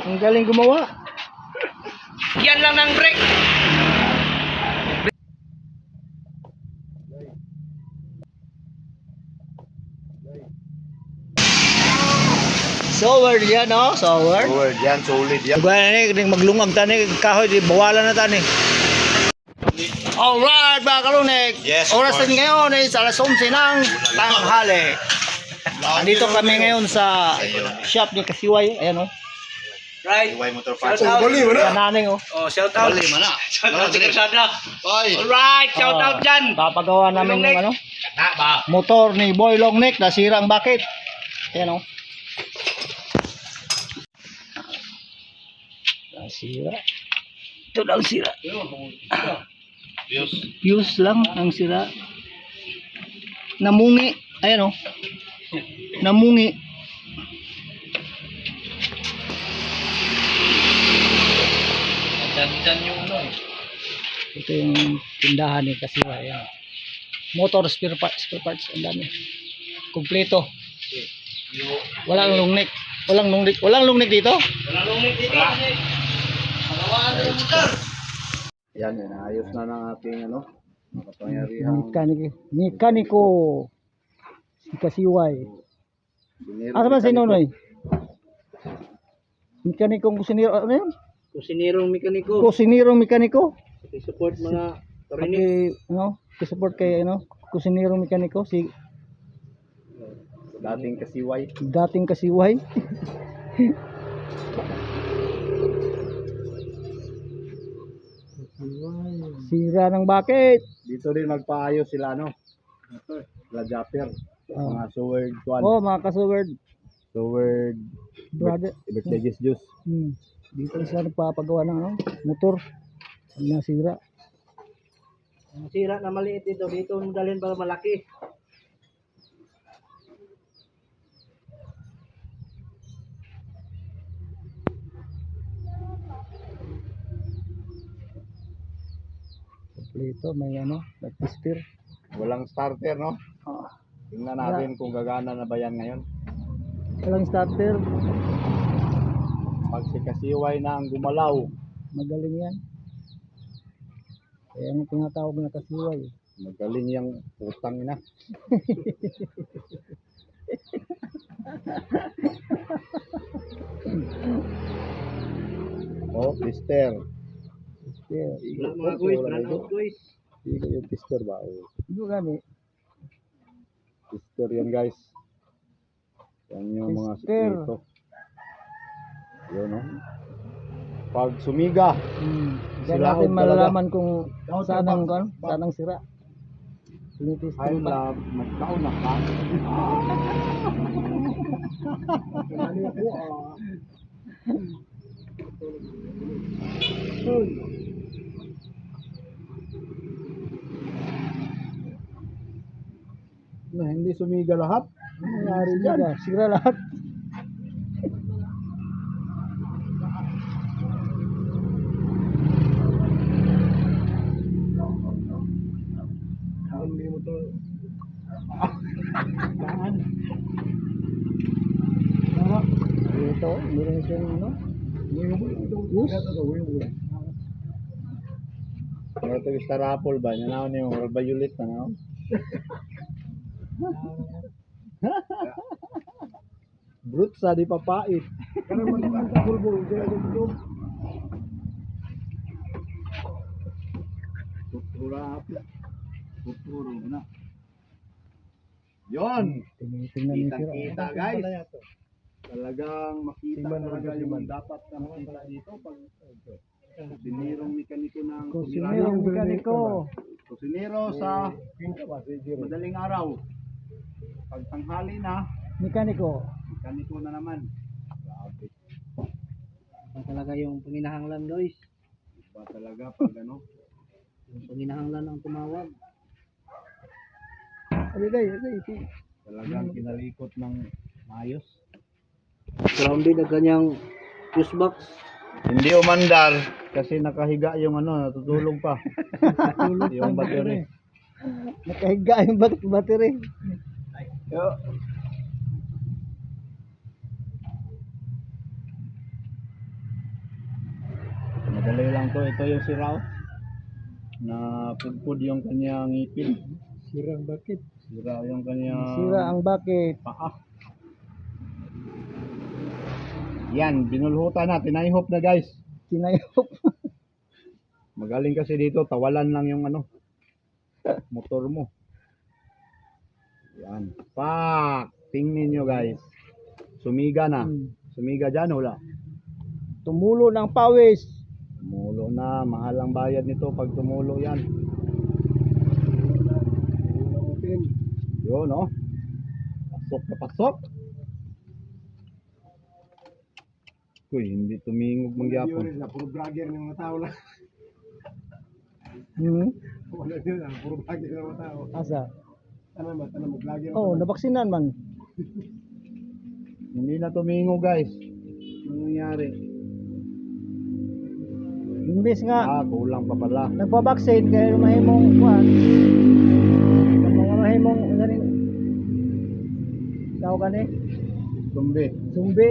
Ang galing gumawa. Yan lang ng brake. Sower yan, no? Sower. Word yan, solid yan. Gaya ni maglungag tani kahoy di bawalan na tani. Alright mga kalunek. Yes, Oras of din ngayon is alas 11 ng tanghali. Andito kami ngayon sa shop ni Kasiway. Ayan oh. Right. Iway motor parts. Shout out. Kananing oh. Oh, shout out. Bali, mana? Shout out sa Karsada. Ay. Alright, shout out dyan. Papagawa namin ng ano, Kata ba? motor ni Boy Longneck, nasira ang bakit. Ayan oh. Nasira. Ito lang sira. Fuse lang ang sira. Namungi. Ayan oh. Namungi. Dyan yung ano eh. Ito yung tindahan ni Kasiway. Ayan. Motor spare parts, ang dami. Kompleto. Walang long neck. Walang long neck dito. Wala lumit dito. Malawaan na yung motor. Yan, ayos na ng ating ano, makapangyarihang Mekaniko. Si Kasiway. Ano ba si Nonoy? Mekanikong kusinero, ano yun? Kusinirong mekaniko. Kusinirong mekaniko. Support mga Paki, ano, support kay, ano, kusinirong mekaniko, si dating Kasiway. dating Kasiway. Sira ng bakit. Dito din magpaayos sila ano. Sila Japper. Mga Sword Kwan. Oh, mga kasuward. Sword. Brother. Iberteges Juice. Dito sila nagpapagawa ng ano, motor. Ang nasira. Ang sira na maliit dito. Dito mo dalhin para malaki. Kompleto, may ano, nag-steer. Walang starter no. Tingnan natin kung gagana na ba yan ngayon. Walang starter. Pag si Kasiway na ang gumalaw, Magaling yan. Kaya ang tinatawag na Kasiway. magaling yung utang na. Oh, tester. Steer. Mga guys, run out guys. Hindi yung tester ba? Oh, Ito gani. tester yan guys. Yan yung mga Tester. sikreto. Yun no. Pag sumiga, Diyan Sila natin ako malalaman kung saan ang sira. Tinitis I'm ba? love, magkaon na ka. Na hindi sumiga lahat. Ano nangyari dyan? Sira lahat. Hindi mo to. Ito, meron siyang ano? Yes. Ano ito yung starapol ba? Yan ako yung violet na no? Brute sa di papait. Tuturo na. Yon. Tinitingnan niya sira. Kita guys. Talagang makita talaga yung dapat na makita dito pag kusinirong mekaniko ng Kusinirong mekaniko. kusiniro sa madaling araw. Pag tanghali na, Mekaniko. mekaniko na naman. Grabe. Ito talaga yung panginahanglan guys. Iba talaga pag ano. Yung panginahanglan ang tumawag. Ay. Talagang kinalikot ng maayos. Grounded ang kanyang fuse box. Hindi umandar kasi nakahiga yung ano, natutulog pa. Yung battery. Nakahiga yung battery. Dali lang to. Ito yung siraw. Na pudpud yung kanyang ngipin. Sira ang bakit? Sira yung kanyang Sira ang bakit? paa. Yan, binulhutan na. Tinayhop na guys. Kinayop. Magaling kasi dito. Tawalan lang yung ano. Motor mo. Yan. Pak! Tingnan nyo guys. Sumiga na. Sumiga dyan, wala. Tumulo ng pawis. Tumulo na. Mahal ang bayad nito pag tumulo yan. Yun, oh. Pasok na pasok. Uy, hindi tumingog mangyapon. Puro vlogger ng mga tao lang. Wala din lang. Puro vlogger ng mga tao. Asa? Ano mo vlogger? Oo, nabaksinan man. Hindi na tumingog guys. Ano nangyari? Imbis nga, Kulang pa pala. nagpabaksin kaya mahimong kuhan. Mga mahimong ganing tao ka ni Tumbi. Sumbi.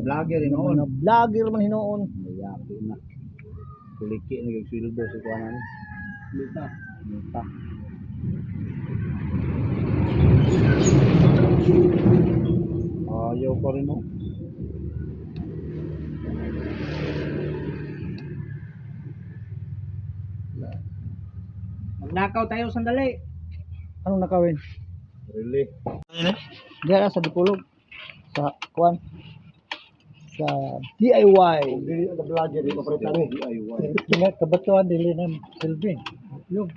Vlogger inoon. Mga vlogger man hinoon. Mayapi na. Kuliki na yung sa kuhanan. Lita. Mita. Ayaw pa rin oh. Magnakaw tayo sandali. Anong nakawin? Really? Diyan sa Dipulog. Sa kuan. Sa DIY. Hindi na vlogger dito pa rin DIY. Kina kabatuan dili ng Silvin. Yung.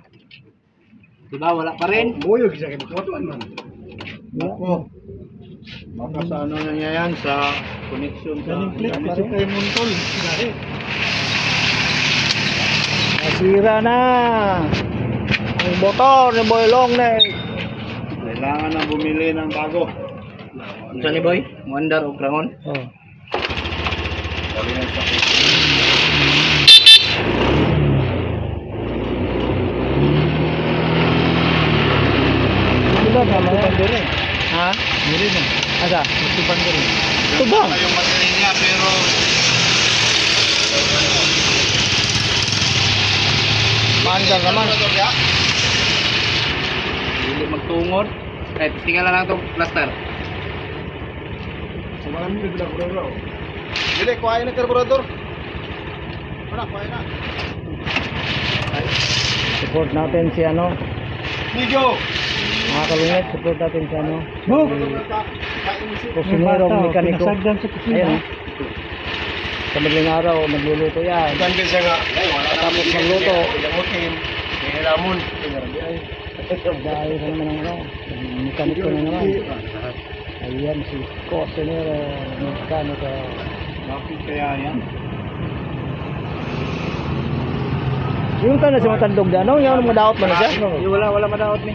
Diba wala pa rin? Muyog siya kay kabatuan man. Ako. Baka sa ano na niya yan sa connection sa Kasi kayo muntol. Nasira na. Ang motor ni Boy Longneck. Kailangan na bumili ng bago. Ano ni Boy? Muandar o Grangon? Oo. Dali na sa Diba tama yan? Ha? Muli na. Asa? Tuban ko rin. Tubang? Yung battery niya pero Maandar naman. Hindi magtungod. Tingnan lang itong plaster. Sumahan mo yung carburetor. Dili, kuhain ng carburetor. Ano, kuhain na. Support natin si ano. Nigo! Mga kalungit, support natin si ano. Kusinerong mekaniko. Ayan. Sa madaling araw, nagluluto yan. Ikan ka siya nga. Tapos magluto. Kaya ramon. Dahil sa naman ang ano. Mekaniko na naman. Ayan si Cosinero. Mekaniko. Bakit kaya yan? Yung ka na si Matandog na, ano? Yung madaot mo na siya? Wala madaot ni.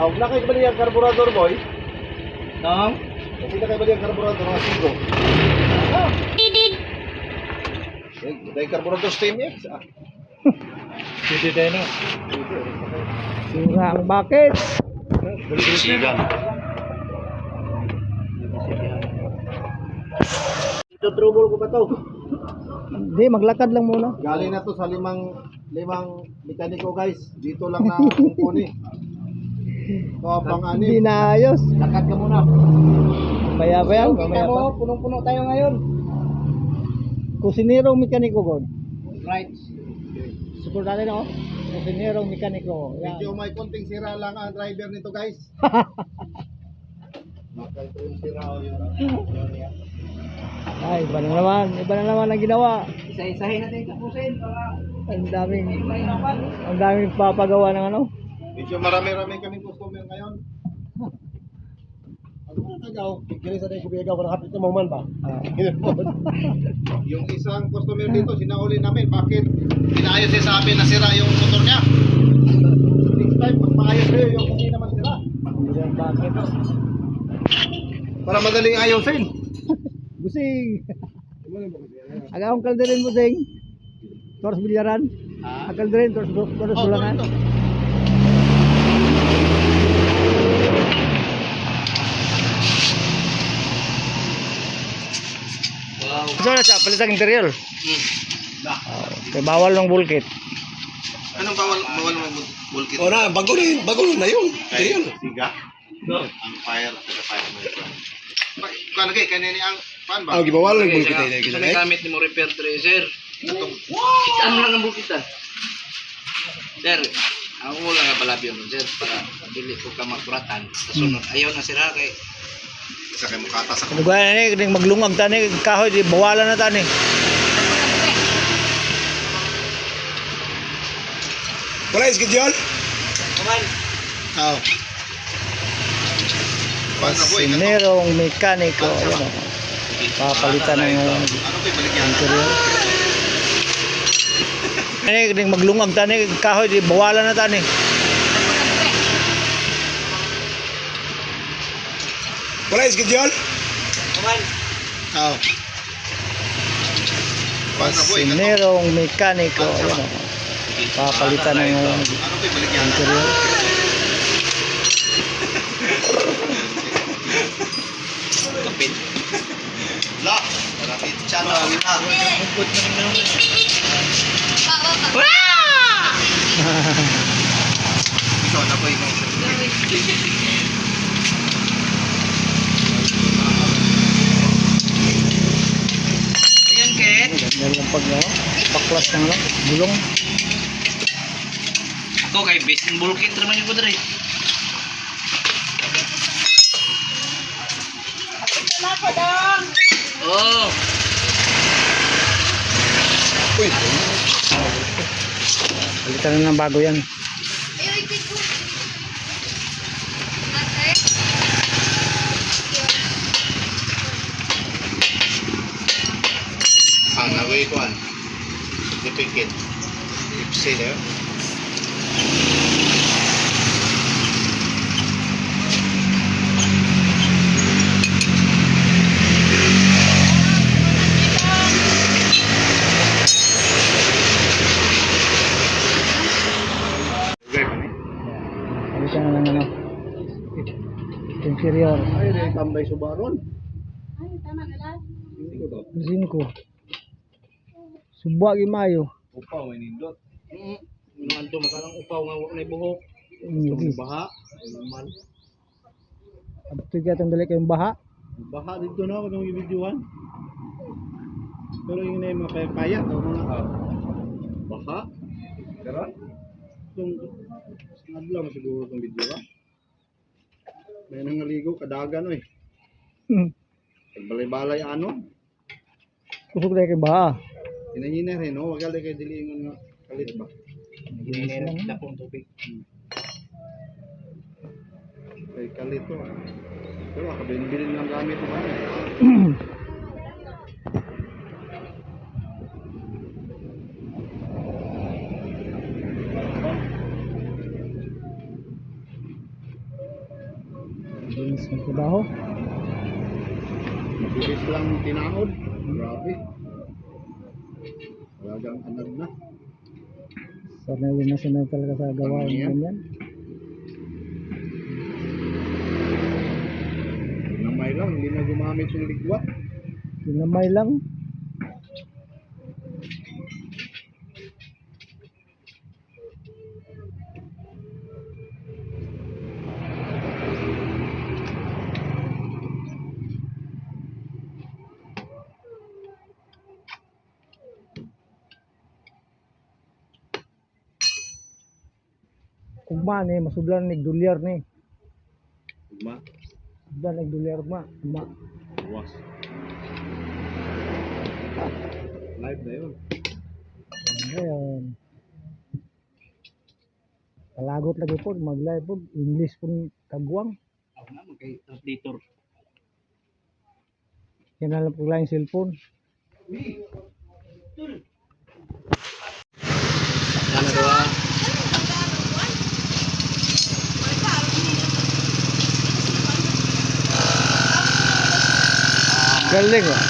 Huwag na kayo bali ang carburetor, boy. Nong? Kasi na kayo bali ang carburetor ng Asigo. Dahil carburetor steam X. Pwede tayo na. Sira ang bakit? Sigan. Ito trouble ko ba to? Hindi, maglakad lang muna. Galing na to sa limang mekaniko guys. Dito lang na kumpuni. Ito pang Hindi anim. na ayos. Lakad ka muna. Mamaya pa yan, mamaya pa. Punong-puno tayo ngayon. Kusinero mekaniko God. Right. Support natin ako. Kusinero mekaniko. Medyo Yan. may konting sira lang ang driver nito guys. Baka ito yung sira o yun. Ay, iba na naman ang ginawa. Isa-isahin natin tapusin para Ang daming, mahirapan. ang daming papagawa ng ano. Medyo marami-rami kaming customer ngayon. Ano na nagaw? Kikiri sa tayo kubiagaw ko nakapit na mahuman ba? Yung isang customer dito, sinauli namin. Bakit? Pinaayos niya sa amin na sira yung motor niya. Next time, magpaayos kayo yung hindi naman sira. Hindi lang bakit. Para madaling ayosin. Busing. Agawang kalderin busing. Toros bilyaran. Kalderin, toros bulangan. So na siya, palitang interior. Hmm. Okay, bawal ng bulkit. Anong bawal mo bulkit? O na, bago na yun. Ayun. Siga? No. Ang fire, fire mo ito. Kung lagi, kanini ang pan ba? Ah, gibawal ng Okay, bulkit saka, ay ito kita may gamit ni mo repair tracer. Ano lang ang bukita? Sir, ako mo lang nga palabyo mo, sir, para dili ko ka makuratan. Kasunod, ayaw na sira kay Isa kayo mukata sa Ano gaya ni, kung maglungag tani, kahoy, di bawalan na tani. Wala yung schedule? Kaman. Oo. Sinerong mekaniko. Ayan o. Papalitan ng Ano ko ibaligyan? interior. Ani, kung maglungag tani, kahoy, di bawalan na tani. Wala yung schedule? Kaman. Oo. Sinerong mekaniko. Ayan o. Papalitan ng Ano ko ibaligyan? interior. Kapit. La, rapid chat na. Ikaw na po yung Ayan, Ket. Yan lang pag paklas ng ano, gulong. Ako kay Basin Bulkit naman yung kudre. Oh, Uy. Palitan na ng bago yan. ang nagawin ko an. Dipikit. Ipsi na yun. Palitan na lang ano. Interior. Ay, rin tambay subaron. Mesin ko. Subwa gimayo. Upaw, may nindot. Inuan to makalang upaw nga wala buhok. Yung Baha. Ay naman. abto katong dali kayong baha. Baha dito na ako nung i-videoan. Pero yung na yung mga payat o mga baha. Karon? Itong adlaw mo siguro itong video ha. May nangaligo kadagan oy. Balay-balay ano? Kusog dali kay baha. Hinahina rin no, wag kay dilingon nga kalit ba. Ginira kita pong tubig. Kay kalit to. Pero kabinbilin ng gamit mo ano. Bilis ng trabaho. Mabilis lang tinaod. Grabe. Talagang anad na. Sanay na sanay talaga sa gawain Ano yan? ganyan. Namay lang, hindi na gumamit yung ligwat. Ginamay lang. Ugma ni masudlan ni dolyar ni. Ugma, Masudlan ni dolyar ma. Ugma. buwas. Live na yun. Ngayon. Palagot lagi po mag-live po English po kagwang. Ako na magkay translator. Yan na lang po lang yung cellphone. Ano daw? Galing ah.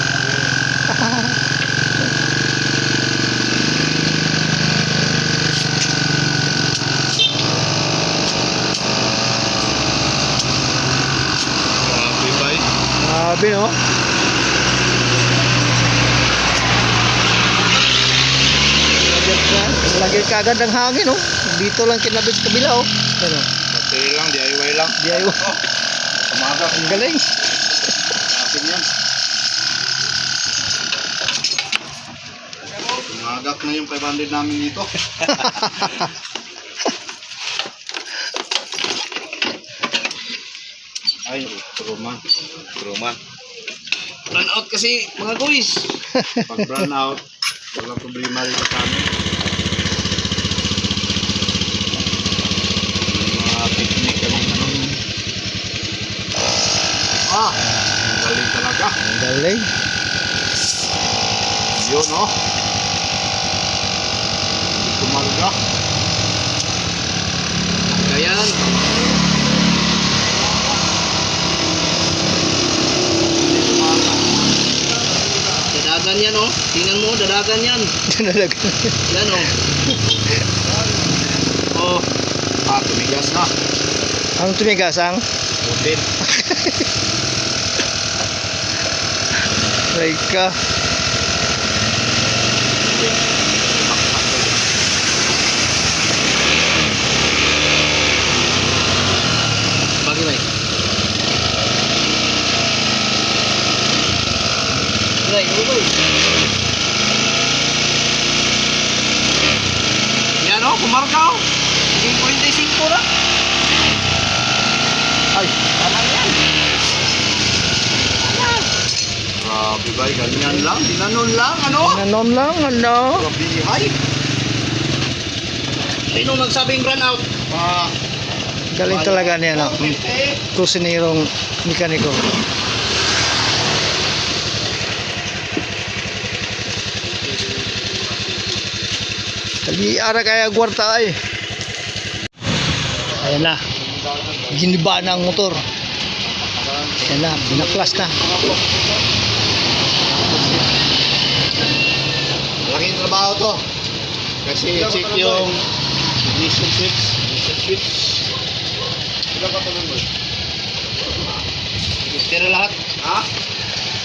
Grabe ba? Grabe no? Lagi kagad ng hangin, oh. Dito lang kinabit sa kabila, oh. Ano? Battery lang, DIY lang. DIY. Umaga. Ang galing. Akin yan. Tumagak na yung 500 namin dito. Ay, Roman. Roman. Run out kasi mga guys. Pag run out, walang problema rin sa amin. Mga technique kami ano. Ang galing talaga. Ang galing. Yun, no? Tumalga. Ayan. Dadagan yan oh. Tingnan mo, dadagan yan. Yan oh. Oh, tumigas na. Ang tumigas ang? Putin. Rika. Bagi bay. Bay, bay. Yan oh, kumarka oh. Naging 45 na. Ay, Alam yan. grabe ba? Ganyan lang. Dinanon lang, ano? Nanon lang, ano? Grabe, hay. Sino nagsabing run out? Galing talaga niya, no? Kusinirong mekaniko. Tagi-ara kaya gwarta ay. Ayan na. Giniba na ang motor. Ayan na, binaklas na. Malaking trabaho to. Kasi check yung ignition switch. Ilan ba ito naman? 50 lang lahat. Ha?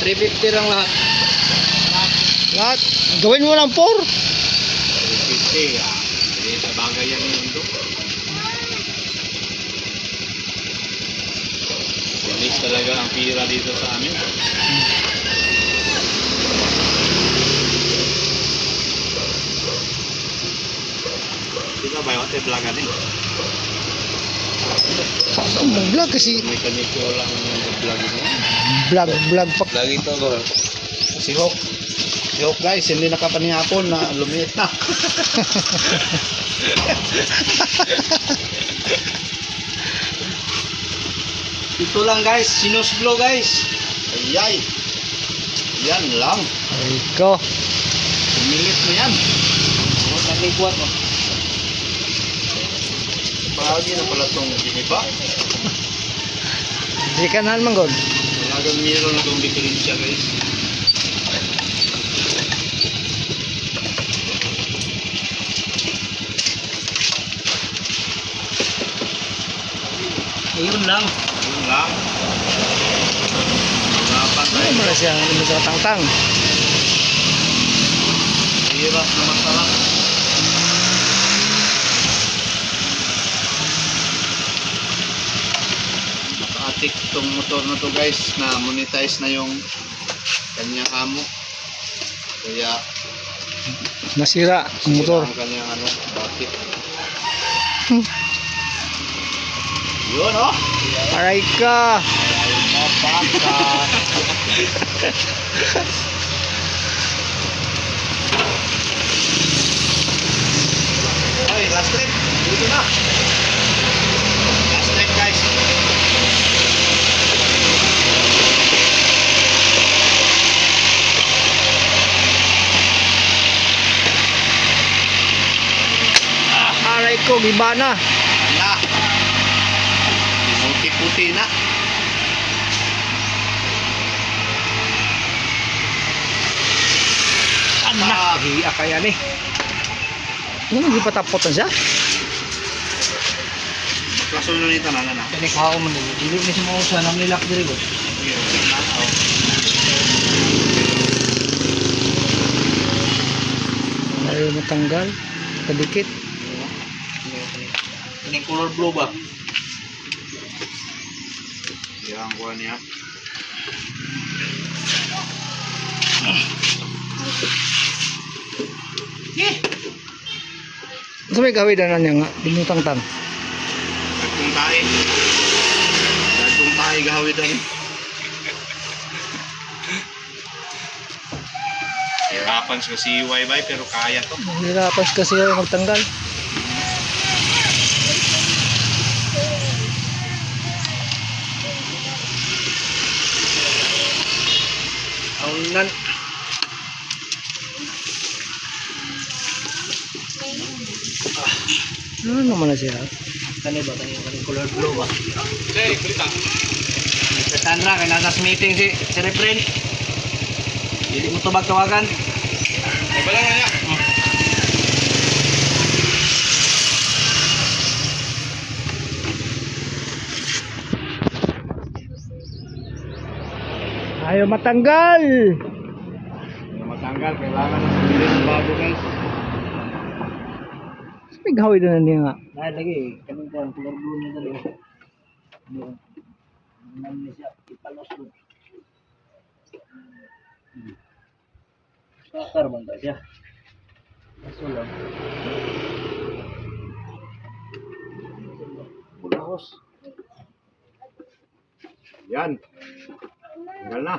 350 lang lahat. Lahat, gawin mo ng 4. 50. Hindi sa bagay yan dito. Bilis talaga ang pira dito sa amin. Dito ba yung vlogan eh? Mag-vlog kasi. Mekaniko lang yung vlog ito. Vlog pa. Lagi ito ko. Si Hawk. Si Hawk guys, hindi nakapanihapon na lumiit na. Ito lang guys, sinusblo guys. Ayay. Yan lang. Rika. Pumilit mo yan. Oh, nagikuat mo. Bahagi na pala itong giniba. Di ka na naman, God. Talagang meron na itong diferensya guys. Ayun lang. Yun lang. Dapat Ano mo na siya, ano mo sa tangtang. hirap na masarap. Naka-atik itong motor na to guys, na monetize na yung kanyang amo. Kaya Nasira ang motor. ang kanyang ano, bakit? Yun oh. Aray ka. Ay, mapaka. Ay, last trip. Dito na. Last trip guys. Aray ko, giba na. Na. Puti-puti na. Anak. Hiya kaya ni. Ano, hindi patapot na siya? Kasunod nito na na. Kani kao man dili. Dili ni mo usa nang nilak diri ko. Ayaw matanggal. Kadikit. Ini color blue ba? Yang kuha niya. Sa may gawidanan niya nga, binutang-tang. Dagkong tae. Dagkong tae gahawitan. Hirapan sa si Waybay pero kaya to. Hirapan kasi yung magtanggal. Ang nan Ano naman na siya? kani ba kani color blue ba? Sir, kulita. Sa Tanra kay nasa meeting si Refren. Dili mo tubag tawagan. Ay bala nga niya. Ayaw matanggal! Yung matanggal, kailangan ng pili ng bago guys. Sa may gawidanan niya nga. Nah, lagi kami kan color blue na dali. Nan ni siya ipalos do. Sakar man ta siya. Kaso lang. Pulos. Yan. Tanggal na.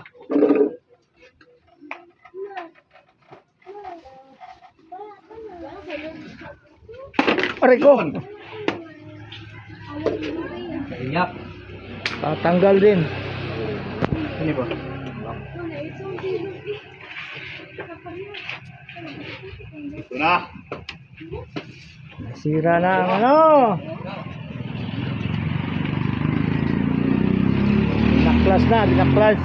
Aray ko! Kaiyak. Tanggal din. Ini ba? Ito na. Sira na ang ano. Binaklas na, binaklas.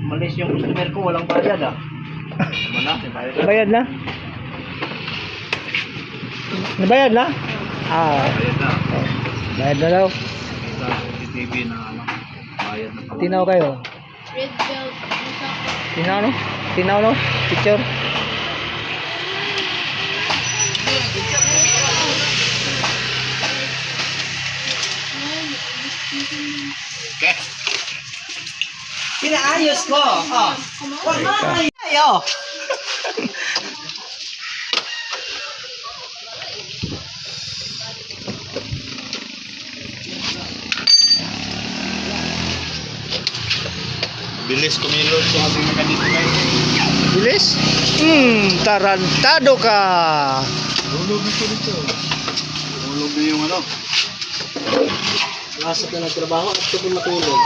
Malis yung customer ko, walang bayad ah. Mana? Bayad na. Nabayad na? Nabayad na? Ah, Bayad na. bayad na daw. Sa CCTV na ano. Bayad na pala. Tinaw kayo. Red belt. Tinaw no? Tinaw no? Picture. Okay. Pinaayos ko. Oh. Wag mo ayo. Bilis kumilot sa ating mekaniko guys. Bilis? Tarantado ka. Hulog nito dito. Hulog na yung ano. Nasa na nagtrabaho at ito matulog.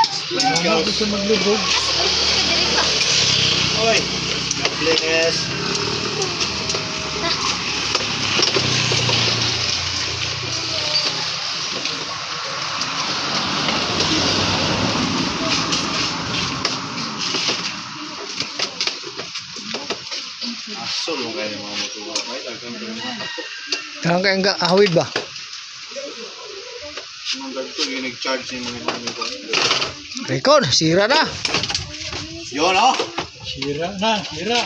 Ikaw gusto maglubog. Oy. God bless. Asol mo kayo ng mga motor. Ay, talagang Kaya ka ahawid ba? mga ganito yung nag-charge yung mga motor. Record, sira na. Yun oh. Sira na, sira.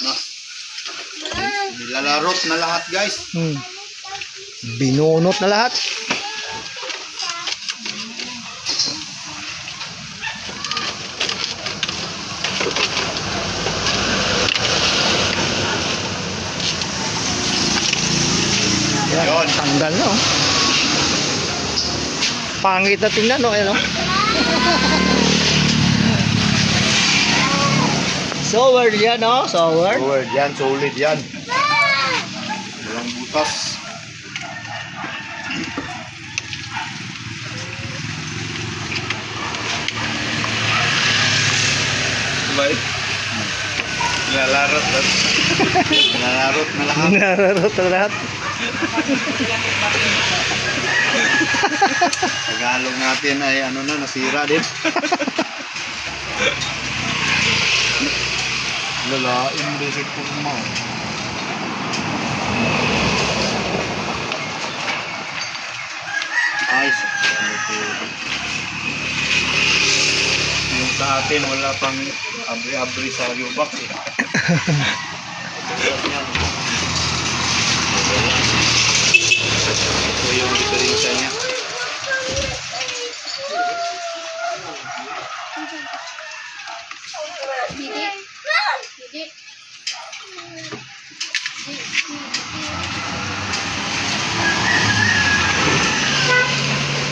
Na. Nilalarot na lahat guys. Binunot na lahat. Yun. Tanggal no. Pangit na tingnan no, ano? Sour yan no, sour. Word yan, solid yan. Walang butas. Nalarot na. Nalarot na lahat. Nararot na lahat. Tagalog natin ay ano na, nasira din. Lalain basic po mo. Ayos. Yung sa atin wala pang abri-abri sa yubak eh. Ito yung diferensya niya.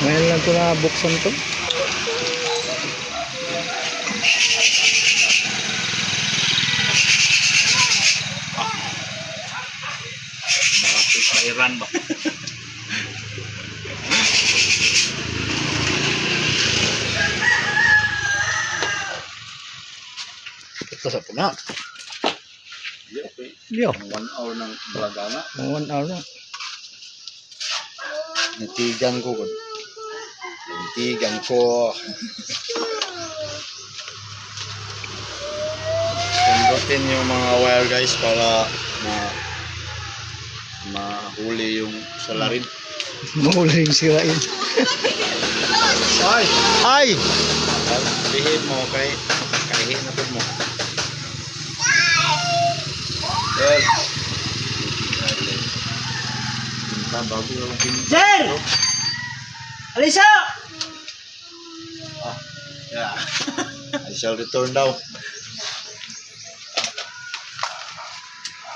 Ngayon lang ko nabuksan to. Malapit sa Iran ba? Ito sa puna. Yo. 1 hour ng balagana. 1 hour na. Natigan ko. Natigan ko. Pindutin yung mga wire guys para mahuli yung salarin. Mahuli yung sirain. Ay! Ay! Bihid mo kay kahihin na po mo. Yes. Bago yung Sir! Alisa! yeah. I shall return daw.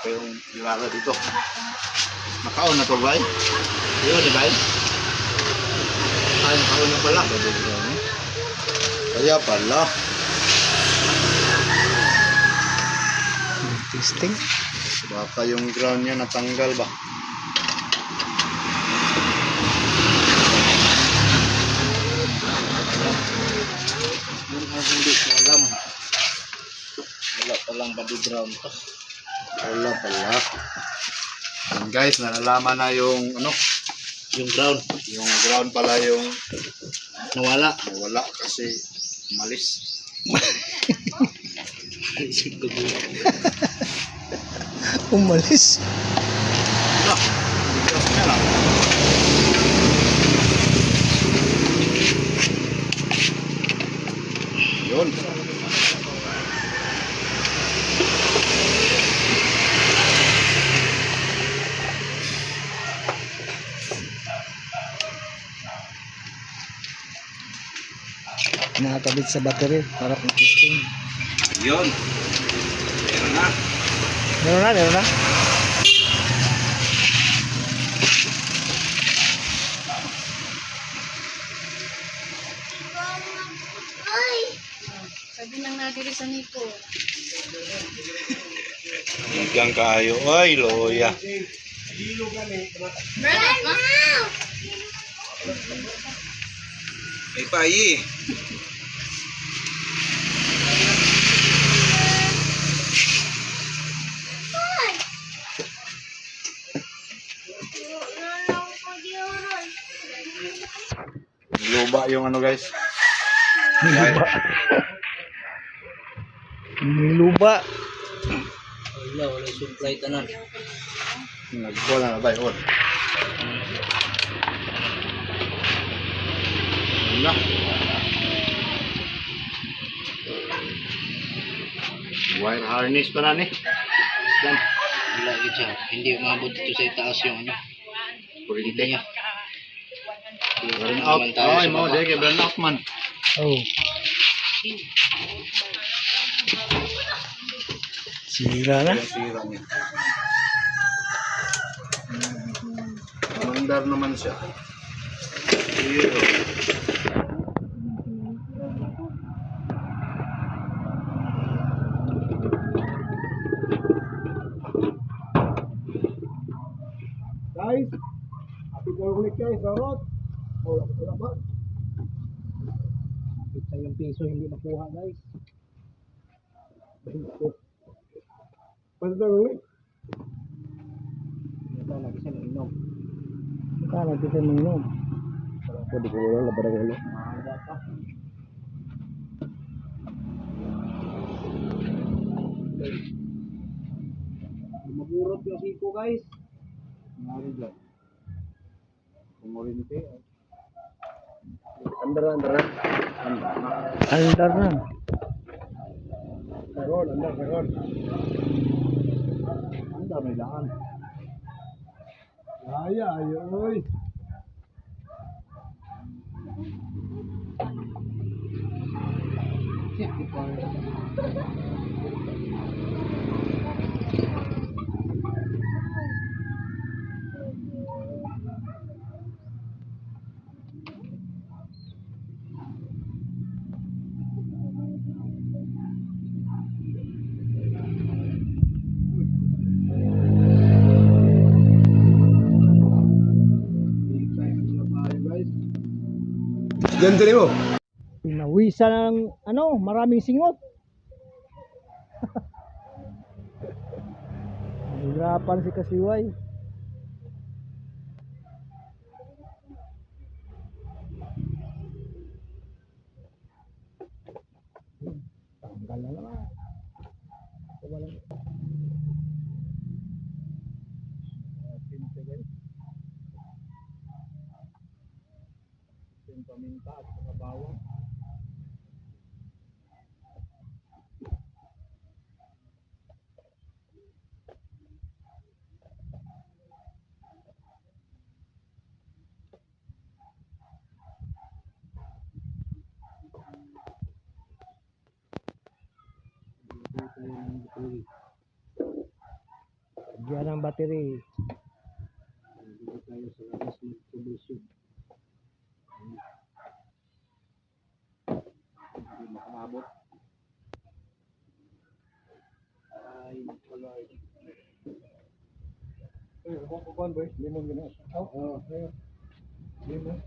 Ito yung ilala dito. Nakaon na to, bay? Yun, di bay? Ay, nakaon na pala. Kaya pala. Testing. Baka yung ground niya natanggal ba? Hindi ko alam. Wala palang body ground to. Wala pala. And guys, nalalaman na yung ano? Yung ground. Yung ground pala yung nawala. Nawala kasi malis. Umalis. Bigas niya lang. Yun. Nakakabit sa battery para kung testing. Yun. Meron na. Meron na, meron na. Sabi nang nadiri sa Nico. Igang kayo. Ay, loya. Brad, ma! Ay, payi. Luba yung ano guys. Luba. Luba. Wala supply tanan. Nagbola na tayo. Wala. Wire harness pa na ni. Yan. Wala siya. Hindi umabot dito sa itaas yung ano. Kuryente niya. Burn out. Ay, mo dahil kay burn out man. Oh. Sira na. Yung sira niya. Mandar naman siya. Zero. Guys, happy ko ulit guys, Rorot. Oh, wala ba? Kita yung piso hindi nakuha guys. lagi siya inom. Kala kita minum. Pwede ko wala barang ulo. Magurot yung siko guys. Ngari dyan. Kumurin ito eh. Andar. Andar na. Andar. Andar may daan. Ay. Ganda rin mo. Pinawisan ng maraming singot. Nahirapan si Kasiway. Tanggal na naman. Walang paminta at saka bawang. Diyan ang battery. Dito tayo sa labas mag-troubleshoot. Hindi makaabot. Ay, Lord. Kukuhan ba? Limon gina. Oo. Limon.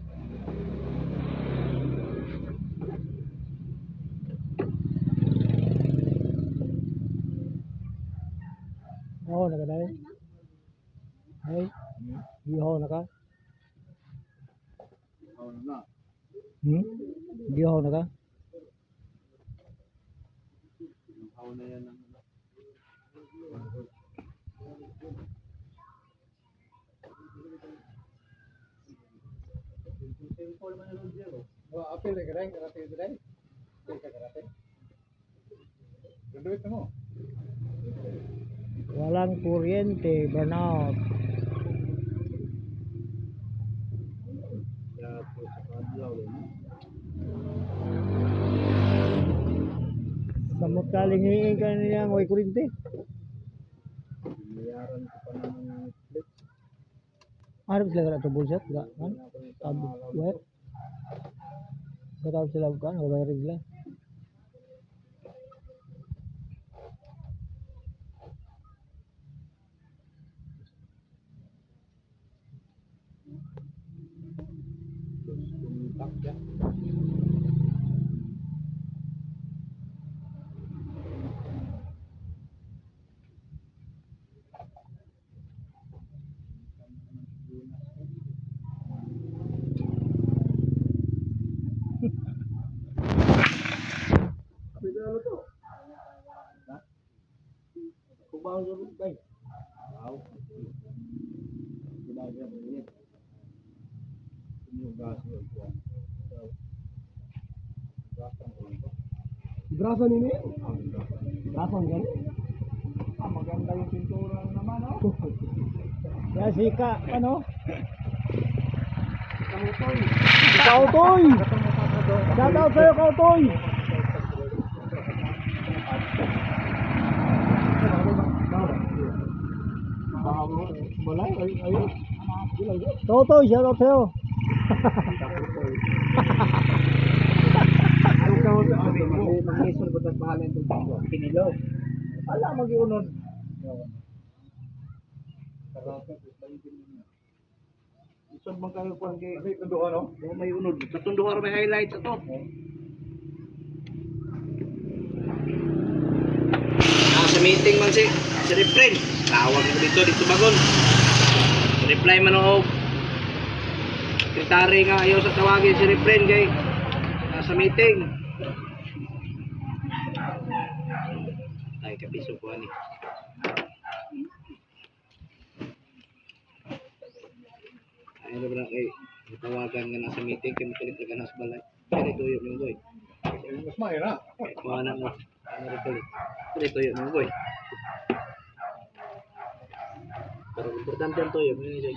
Oo, nakadali. Ay, giho na ka? Oo na. Giho na ka? Oo na yan. Apil na karang karate dray. Karate. Ganda ito mo. Walang kuryente, burnout. Kaya po sa kadlaw. Sa magkalingiin ka niya, may kuryente. Binayaran ko pa naman ng Netflix. Harap sila ka ito bullshit? Kan? Wet? Katawag sila ka? Nabayari sila? Kumintak siya. Ano to? Kubaw sa bay. Wow. Kubaw sa bay. Yung gas yun. Braso nini? Braso nini? Maganda yung pintura naman, oh. Kaya sika, Kamutoy. Kautoy! Shout out sa'yo, Kautoy! Balay, ayun. Kautoy, shout out sa'yo! Mag-isol ko ng bahalan ito. Pinilo. Wala, mag-iunod. Isod man kayo kung kay tunduhan, no? May unod. Sa tunduhan may highlights ito. Sa meeting man si si Refrain. Tawag ko dito bagon. Reply man o sekretary nga ayaw sa tawagin si Refrain kay nasa meeting. Ay, kapiso ko ani. Ay, ano ba kay tawagan nga nasa meeting kay makulit ka nasa balay. Kaya tuyo mo boy. Mas mahal na. Kuha na mo. Ano rin tuloy. Kaya tuyo mo boy. Pero importante ang tuyo. Ano yun?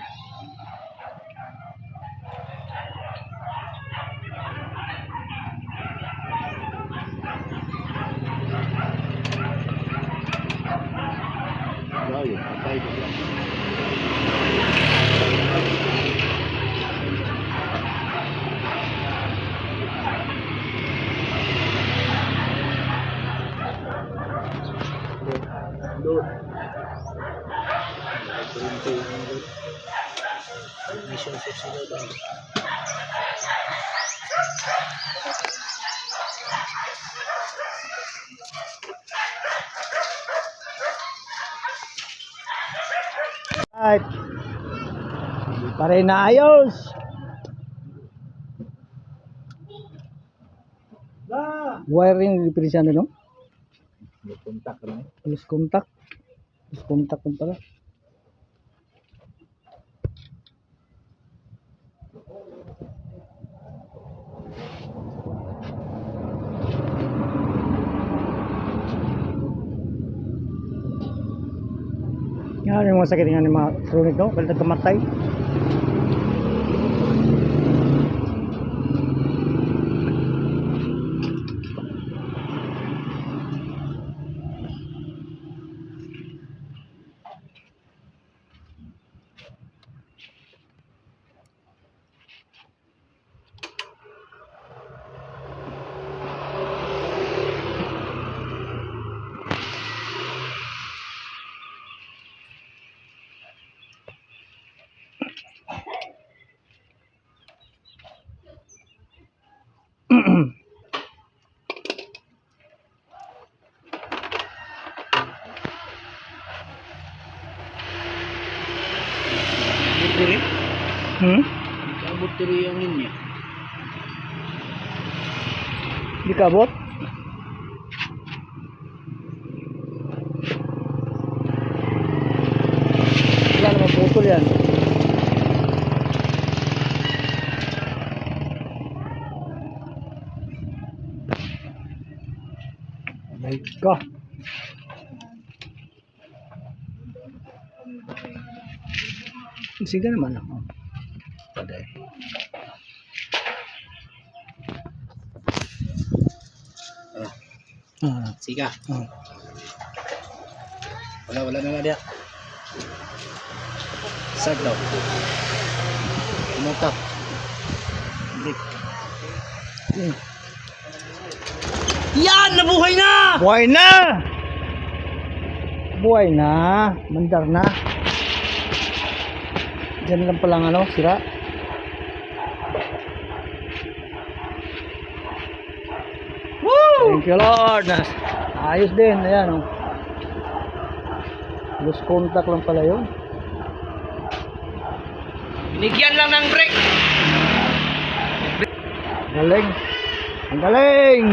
Wow, patay ko lang. Doon. Mission sa sila ba? Right. Hindi pa rin naayos. Wiring diferensya na no? Kontak na. Lose contact. Lose contact lang pala. Yan yung mga sakit nga ni mga chronic no? Balik kamatay. Buteri? Ang buteri ang linya. Di kabot? Wala naman putol yan. Oh my God. Sige naman ako. Paday. Siga. Ah. Wala na nga dia. Sag daw. Kumata. Break. Yan! Nabuhay na! Buhay na! Buhay na. Mandar na. Diyan lang palang ano, sira. Woo! Thank you Lord. Ayos din. Ayan oh. Lose contact lang pala yun. Binigyan lang ng break. Galing. Ang galing.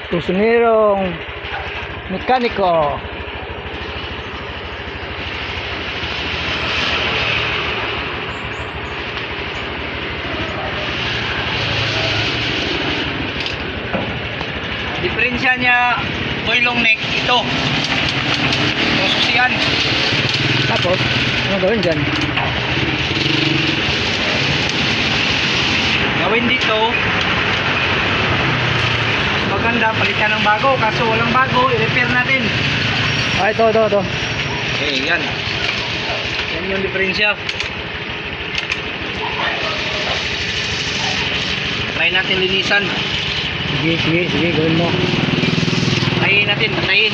Tusinirong mekaniko. Diferensya niya oil long neck ito. Yung susian. Tapos, ano gawin dyan? Gawin dito. Maganda palitan ng bago kaso walang bago, i-repair natin. Ah, ito. Okay, yan. Yan yung diferensya. Try natin linisan. Sige, gawin mo. Patayin natin, patayin.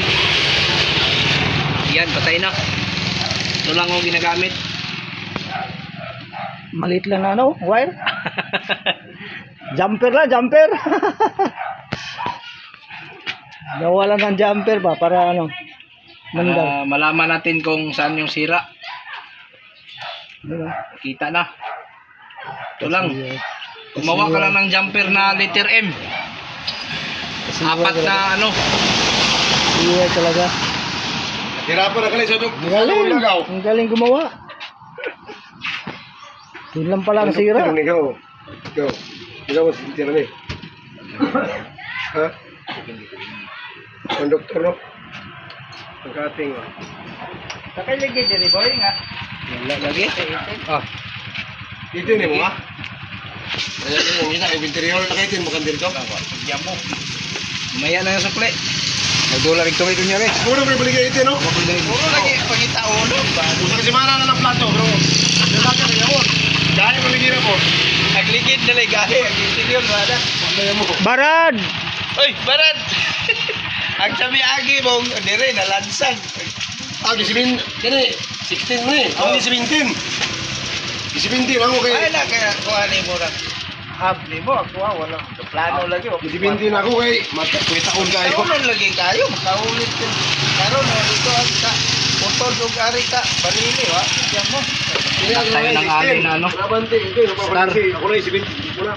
Yan, patay na. Ito lang ang ginagamit. Maliit lang na ano, wire. Jumper lang, jumper. Gawa lang ng jumper ba para ano? Mandar. Malaman natin kung saan yung sira. Ano? Kita na. Ito lang. Gumawa ka lang ng jumper na letter M. Apat na ano. Iya talaga. Hirapan na kalit sa duk. Ang galing. Ang galing gumawa. Yun lang pala ang sira. Ikaw. Ikaw mas tira ni. Ha? Ang doktor no? Ang kating. Sakay lagi diri boy nga. Wala lagi. Ah. Ito ni mo ha? Ayan mo, isa, interior na kayo, tin mo kan dito. Diyan mo. Maya na yung sukli. $1 ito ito niya rin. Siguro may balik kayo ito, no? Puro lagi pangita ulo. Gusto kasi mana na ng plato, bro. Lalaki na yun. Dahil maligina po. Nagligid na lang gahi. Ang interior ba na? Kaya mo. Barad! Oy, barad! Ang sabi agi mong dire nalansag. Ah, gisibin. Kani, 16 mo eh. Ako ni 17. 17 ako kay. Ay na kaya kuha ni mo lang. Hab ni mo ako wala plano lagi. 17 ako kay. Kuitaon kayo. Karon lagi kayo makaulit ko. Karon na dito ka. Putol og ari ka. Barili wa. Diyan mo. Tayo ng alin na ano. Abante, ito. Napapansi. Ako na 17. Muna.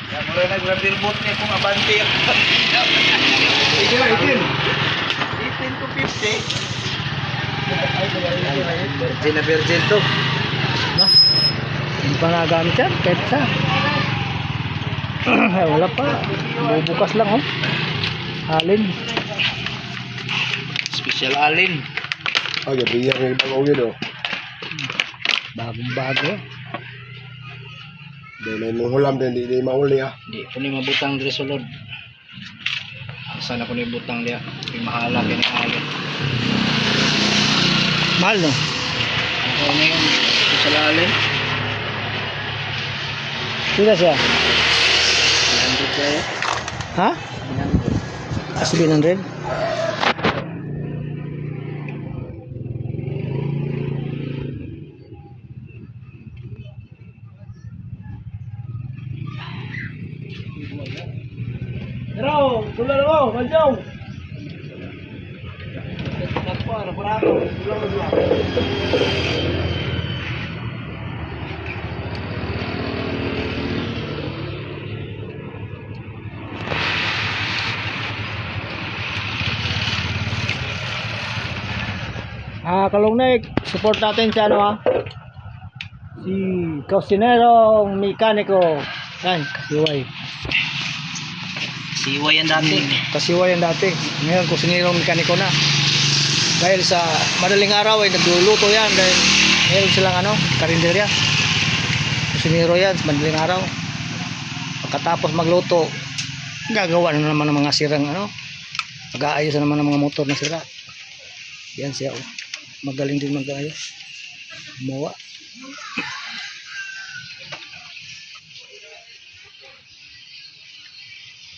Yan mo rin nag-reveal boot niya kung abante. Ito na, 18. 18 to 50. Virgin na virgin to. Hindi pa nagamit yan. Kahit sa. Ay, wala pa. Bubukas lang oh. Alin. Special alin. Oh, gabi yan. May bago yun, oh. Bagong bago. Dahil may manghulam din, di mauli, ah. Di ko ni mabutang diri sulod. Sana ko ni butang dia. Kay mahala kay ni alin. Mahal no? Ako na yung special alin. Sila siya. 100 kaya. Ha? 700? Pero, tulad ako, madyaw. Kalungnig, support natin si ano ha? Si Cosinerong Mekaniko. Yan, kasiway. Siwa yan dati. Kasiway yan dati. Ngayon, Cosinerong Mekaniko na. Dahil sa madaling araw ay nagluluto yan. Dahil meron silang ano, karinderya. Cosinero yan sa madaling araw. Pagkatapos magluto, gagawa na naman ng mga sirang ano. Mag-aayos na naman ng mga motor na sira. Yan siya oh. Magaling din mag-ayos. Gumawa.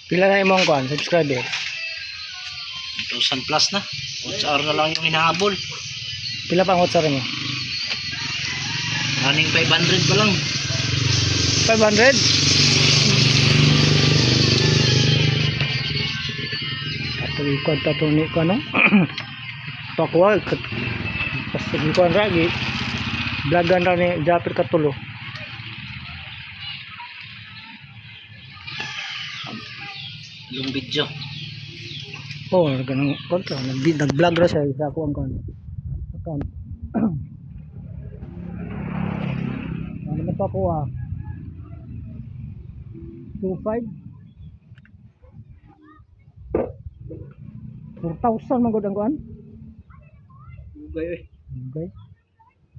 Pila na yung kuan, subscriber? 1,000 plus na. 8 hour na lang yung hinahabol. Pila pa ang WhatsApp mo? Running 500 pa lang. 500? Ato ikon tato ni ko ano? Pakuha pas ikuan ragi. Blagan ra ni Japir Katulo. Yung video. Oh, ganang kontra, nag-vlog ra siya sa ako ang kan. Account. Ano man pa ko 25 4,000 man gud ang kuan. Ugay, eh. Okay.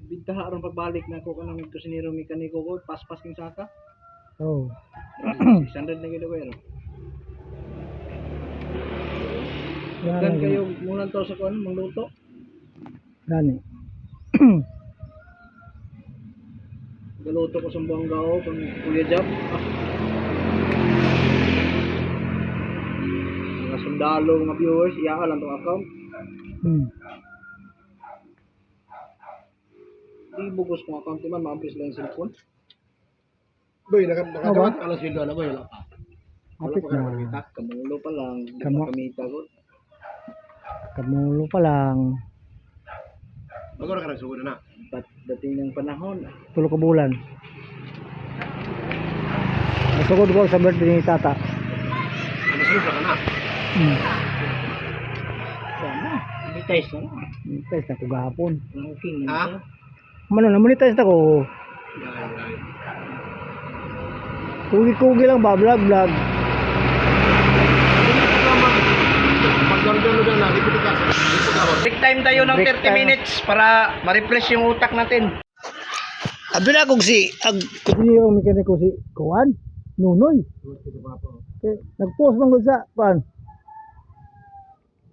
Bintaha ron pagbalik na ako kanang Cosinero Mekaniko ko, paspas king saka. Oh. 600 na gid ko yun. Yan Dan kayo muna to sa kuan mangluto. Gani. Galuto ko sa Buanggao kung Kuya Jam. Mga sundalo, mga viewers, iya lang tong account. Di bugos kong account man, maambis lang yung cellphone. Boy, nakatawag alas 7 na boy, wala pa. Wala Apit pa ka na. nakakita. Kamulo pa lang, hindi Kamu- pa kamita ko. Kamulo pa lang. Bago na ka nagsugod na. Dating ng panahon. 3 ka bulan. Nasugod ko sa birthday ni tata. Nagsugod ka na. Hmm. Monetize na. Monetize na ko gahapon. Okay Ha? Mano na monetize na ko. Kugi-kugi lang ba vlog. Pag-download na, repeat ka. Break time tayo ng Break 30 time. minutes para ma-refresh yung utak natin. Abi na kung si yung mekaniko si Kuan Nunoy. Okay, nag-post man gud sa Kuan.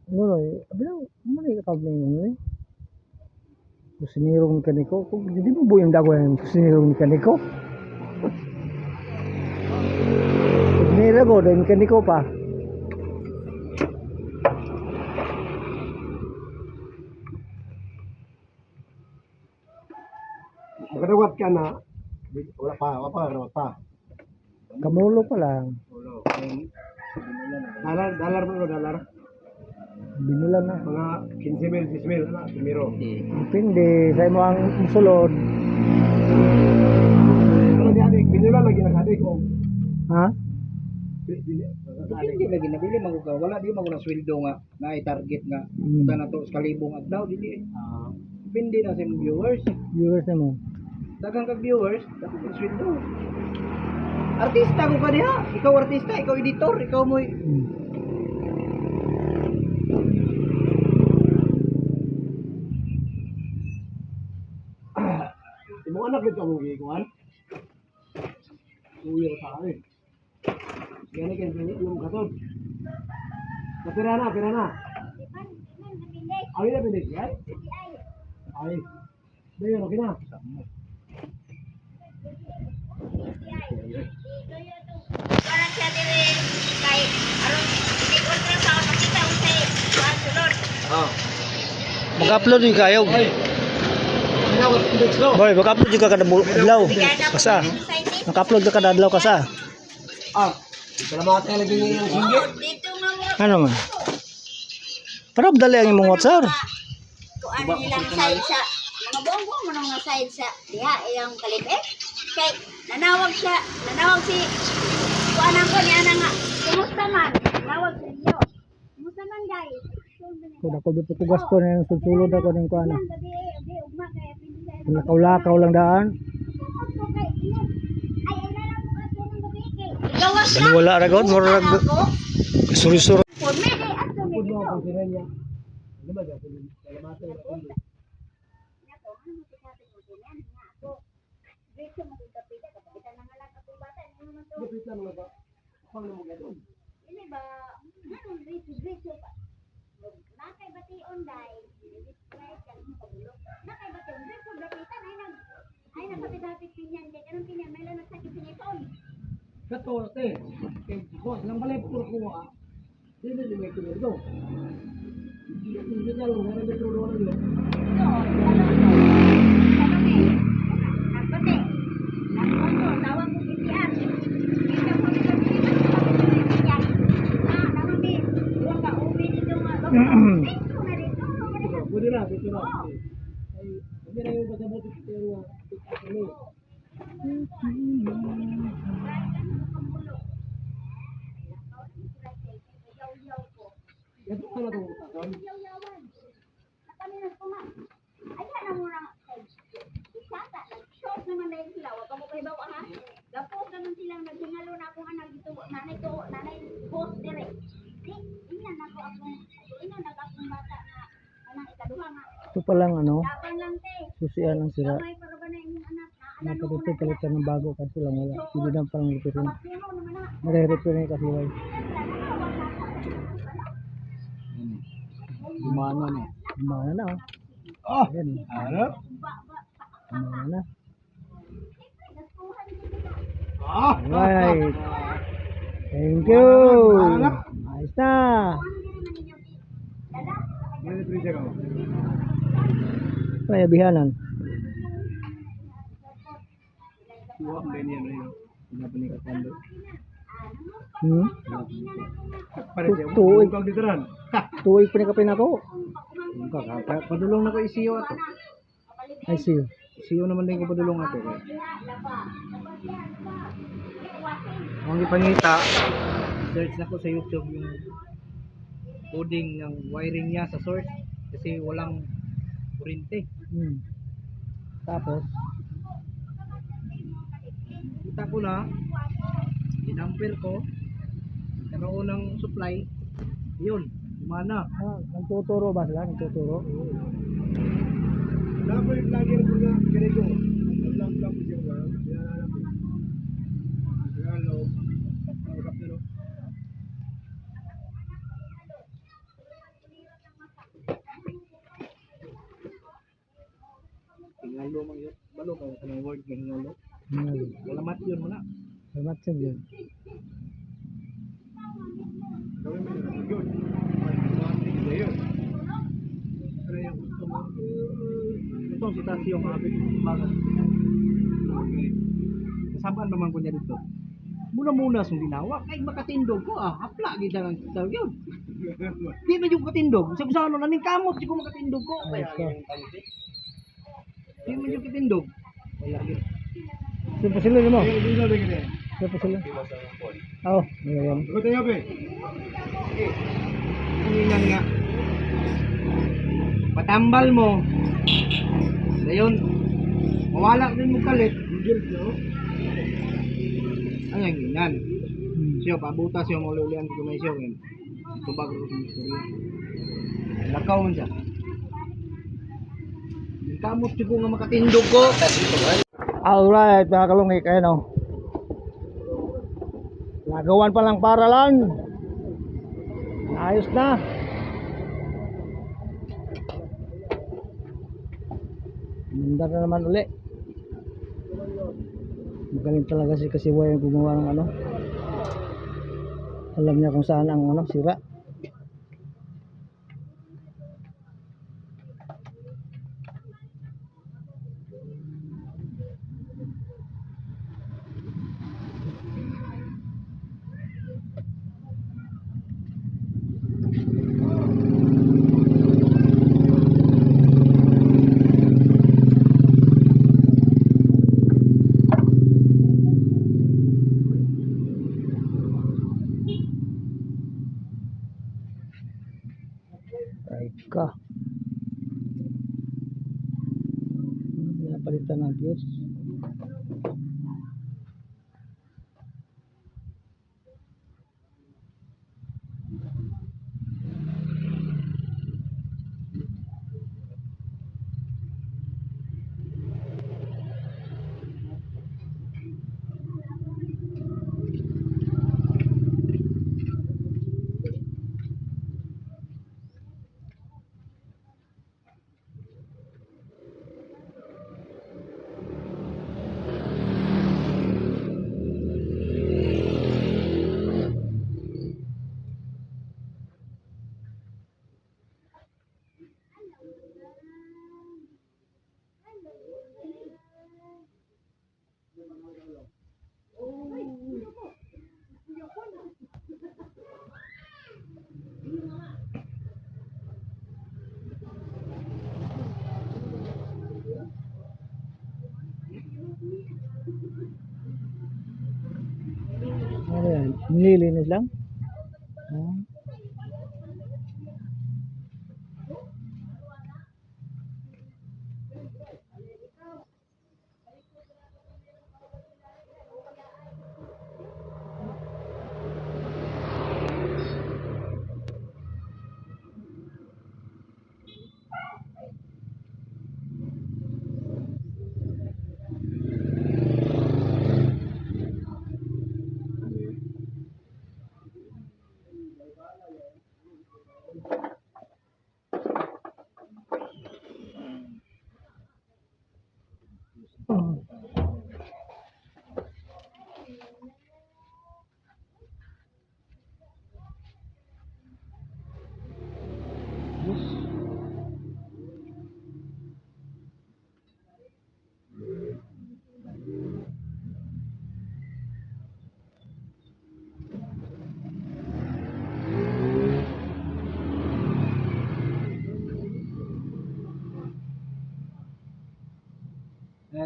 Nunoy, abi na mo ni ka ni Nunoy. Kusinirong mekaniko, kung hindi mo buyang dago yung kusinirong mekaniko. Kusinira ko, dahil mekaniko pa. Magkadawat ka na. Wala pa, kadawat pa. Kamulo pa lang. Dalar mo, dalar. Binulan na. Mga 15 mil, 10 mil, primero. Depende, sa mo ang musulod. Ano di adik, binulan lagi na adik ko. Ha? Hindi lagi nabili mo ka. Wala di mo na sweldo nga na i-target nga. Punta na to sa kalibong at daw dili. Depende na sa imong viewers. Viewers na mo. Daghang ka viewers, dapat yung sweldo. Artista ko ka diha. Ikaw artista, ikaw editor, ikaw mo Imong anak dito mo gikuan. Uyo sa akin. Gani kan yung katod. Pira na. Ay na binig yan. Ay. Dayon okay na. Parang siya dire kay aron hindi ultrasound makita unsay kuan sulod. Mag-upload yung kayo. Boy, mag-upload yung kada adlaw. Kasa. Mag-upload ka kada adlaw kasa. Salamat kay lagi yung singgit. Dito nga mo Ano man? Pero dali ang imong WhatsApp. kuan nilang side sa mga bongo mo nang nga side sa diha iyang kalibet. Kay nanawag si kuan ko niya na nga. Kumusta man? Nawag sa iyo. Kumusta man guys? Kung ako dito tugas ko na yung sulsulod ako ng kuana. Gabi ugma kay pinili. Kung lakaw-lakaw lang daan. Gawas Ano wala ra gud mo ra suri-suri. Kato te. Boss, nang balay puro ko ah. Dili may tulo do. Hindi ka lang meron dito do ano. Pwede na, dito na. Ay, hindi na yung pasabot pero ano. Ito ka na itong utakon. Ito pa lang ano, susian ang sira. Napatuloy palitan ng bago kasi lang wala. Hindi na parang lupitin. Nare-repair na yung kasiway. Gumana na. Gumana na oh. Ayan. Ano? Gumana na. Right. Alright. Thank you. Ayos na. May pressure ako. Kaya bihanan. Tuwa ang ganyan na yun. Pinapanik at pando. Hmm? Parece, Tutuig. kang diteran. Tuig pa ni kapin ako. Padulong na ko isiyo ato. I see you. Isiyo naman din ko padulong ato. Ang ipangita, search na ko sa YouTube yung coding ng wiring niya sa source kasi walang kurente. Tapos, Kita ko na, dinamper ko, karoon ng supply, yun, gumana. nagtuturo ba sila? Nagtuturo? Dapat lagi na mga ganito. Lang po siya ba? Hello. Hingalo man yun. Balo ka sa mga word ng hingalo. Salamat yun muna. Salamat sa yun. Gawin mo yun. Yun. Maraming na yun. Pero yung gusto mo, itong sitasyo mga bagat. Kasabaan naman ko niya dito. Muna-muna sung ginawa. Kahit makatindog ko hapla kita ng tawag yun. Di ba yung katindog? Sabi sa naning kamot, di ko makatindog ko. Di ba yung katindog? Wala yun. Siyempre sila mo? Dito na gini. Siyempre sila. Oo, ngayon. Ito tayo be. Kuningan nga. Patambal mo. Ngayon, mawala din mo kalit. Guilt, no? Ano yung ginan? Siya, pabutas yung uliulian ko may siya. Ito bago ko sa misteryo. Lakaw mo siya. Kamot siya ko nga makatindog ko. Alright, mga kalungik, ayun o. Nagawan pa lang paralan. Ayos na. Mandar na naman uli. Magaling talaga si Kasiwa yung gumawa ng ano. Alam niya kung saan ang ano, sira. Ka. Napalitan ng gears. Ano yan? Nililinis lang?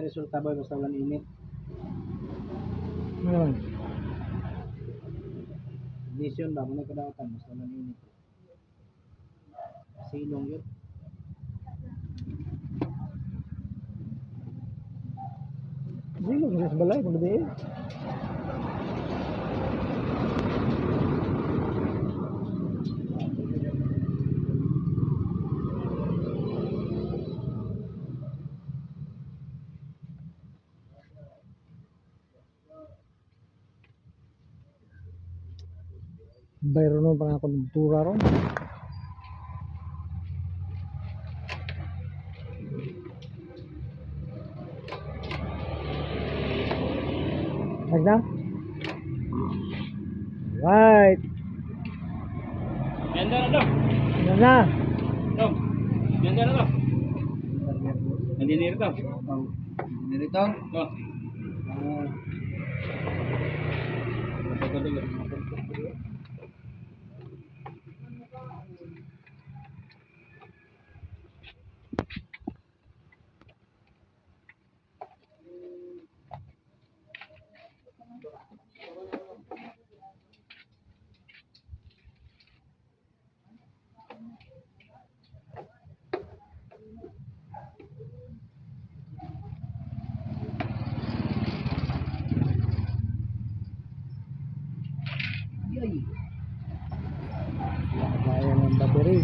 resulta ba basta walang init? Ngayon. Ignition ba? Muna kadawatan basta walang init. Silong yun. Hindi lang, sa balay, kung gabi eh. Bayro nun pa nga ako ng tura ron. Magda? Right. Ganda na to. Yan na. To. Ganda na to. Nandinir to. Dito? To. Kaya ng battery.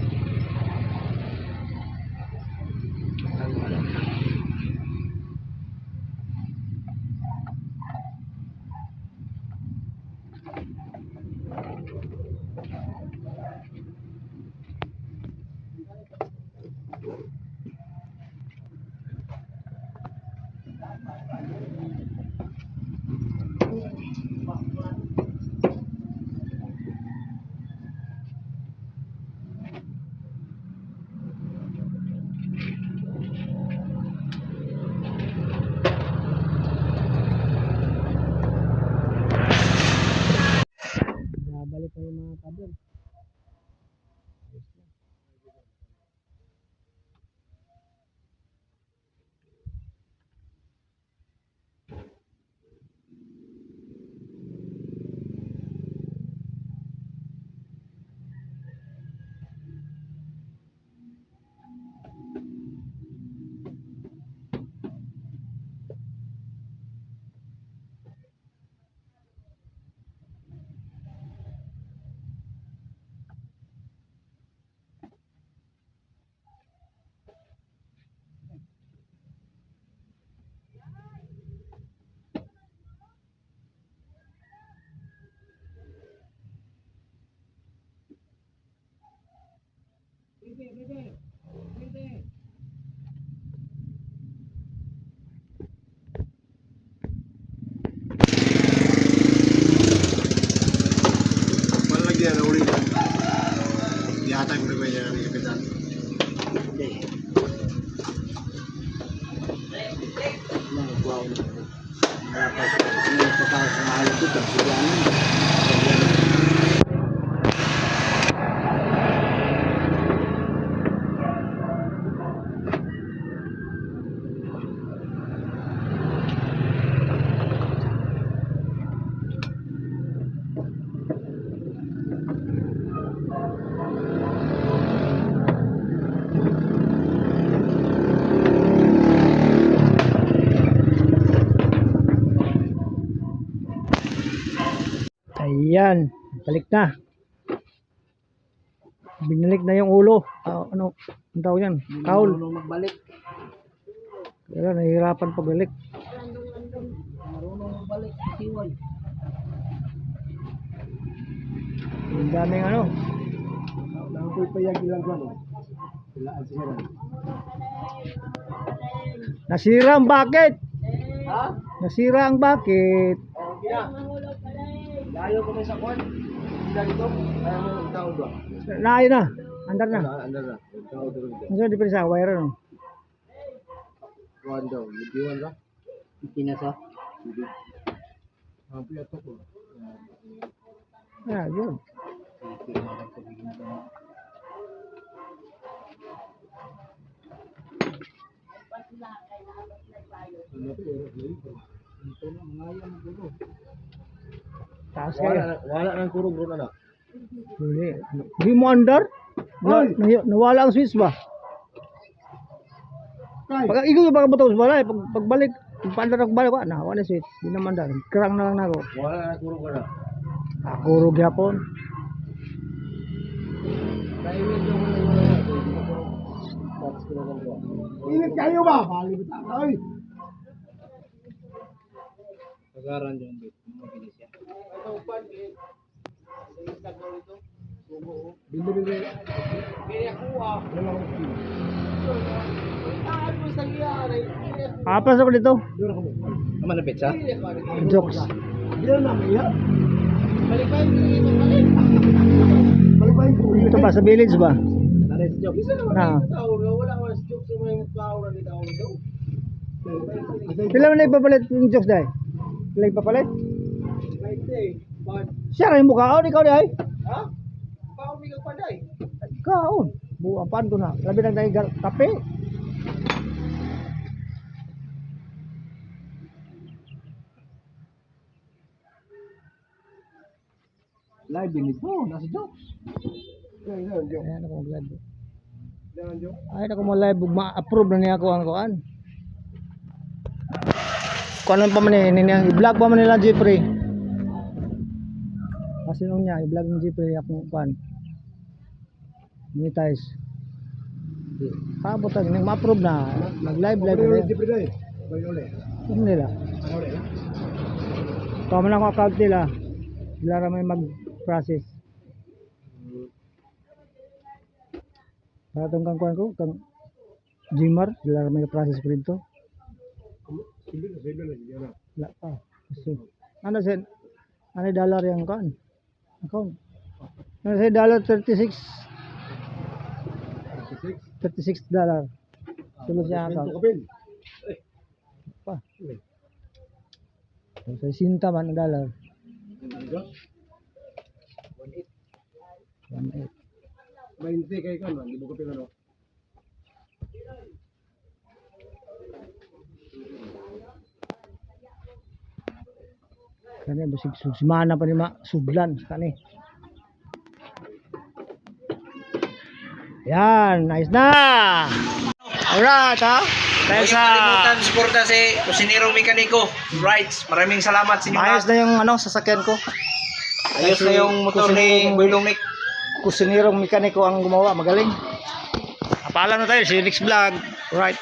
Babalik ko yung mga kabel. Malagyan na uli yan. Yata ko na ba yan ang kapitan? Hindi. Wow. Pagkakasin sa mahal ito, tapos Ayan, balik na. Binalik na yung ulo. Ano, ang tawag yan? Kaul. magbalik. Kaya nahihirapan pagbalik. Marunong magbalik. Siway. Ang daming ano. Nangkoy pa yung ilang ano. Sila ang sira. Nasira ang bakit. Ha? Nasira ang bakit. Layo ko sa kwan. Hindi dito. Ayaw mo ng tao ba? Naayo na. Andar na. Andar na. Tao doon. Ano di pa sa wire no? Kwan daw. Lidiwan ba? Pinasa? Hindi. Ang piyato ko. Ah, yun. Taas kayo. Wala nang kurog bro na. Hindi. Hindi mo under? Nawala ang switch ba? Pag ikaw baka buto sa balay, pagbalik, pag-under ako balik, na, wala switch. Hindi naman dar. Kerang na lang na ako. Wala nang kurog na. Kurog yapon. Init kayo ba? Bali ba tayo? Pagaran yung bit. Mabilis yan. Bili. Pasok dito. Naman na pizza? Jokes. Ito ba sa village ba? Na. Pila man na ipapalit yung jokes dahil? Pila ipapalit? Siya rin mukha. Ikaw di ay? Ha? Paumigag pa day. Ikaw. Buwapan ko na. Labi ng tayo kape. Live din ito. Nasa jokes. Ayan ako mag-live. Ayan ako mag-live. Ma-approve na niya ako ang kuan. Kuan pa man i-vlog pa man nila Jeffrey. Kasi nung niya i-vlog ng Jeffrey ako kuan. Monetize. Kabot ang ma-approve na. Mag-live na yan. Ano nila? Tama na ako account nila. Sila ramay mag-process. Para itong kangkuhan ko, kang Gmar, sila ramay process ko dito. Wala pa. Kasi, ano sin? Ano dollar yung kan? Account. Ano sin dollar 36? $36. Sulod siya account. Pa. So, sinta man ang dollar. 1.8. 20 kayo kan, hindi mo ko pinano. Kani bisig sumana pa ni sudlan kani. Yan, nice na. Alright, ha. Dahil Huwag sa kalimutan suporta si Kusinero Mekaniko. Rights. Maraming salamat sa inyo. ayos na yung sasakyan ko. Ayos na yung motor ni Boy Lumik. Kusinirong mekaniko ang gumawa, magaling. Paalam na tayo, see you next vlog. Right.